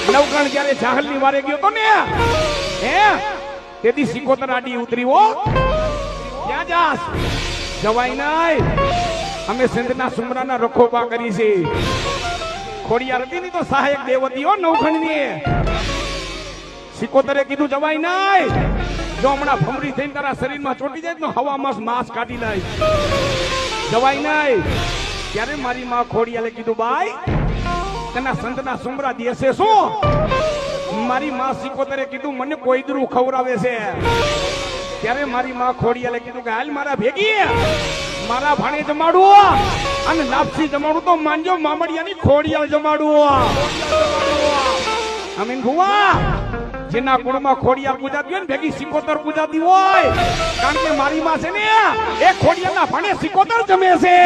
નવકણ જ્યારે જાહલ ની વારે ગયો તો ને હે તેથી સિકોતર આડી ઉતરી હો ક્યાં જાસ જવાય નહીં અમે સિંધના સુમરાના રખોપા કરી છે ખોડિયાર હતી ની તો સહાયક દેવતી હો નવખંડ ની સિકોતરે કીધું જવાય નહીં જો હમણાં ભમરી થઈને તારા શરીરમાં ચોટી જાય તો હવામાં માંસ કાઢી નાખ જવાય નહીં ત્યારે મારી માં ખોડિયાલે કીધું બાઈ તેના સંતના સુમરા દેશે શું મારી માં સિકોતરે કીધું મને કોઈદરું ખવરાવે છે ત્યારે મારી માં ખોડિયાલે કીધું કે હાલ મારા ભેગી મારા ભાણે જમાડવું અને લાપસી જમાડું તો માનજો મામડિયાની ખોડિયાલ જમાડવું અમીન ભુવા જેના કુળમાં ખોડિયાર પૂજાતી હોય ને ભેગી સિકોતર પૂજાતી હોય કારણ કે મારી માં છે ને એ ખોડિયારના ભાણે સિકોતર જમે છે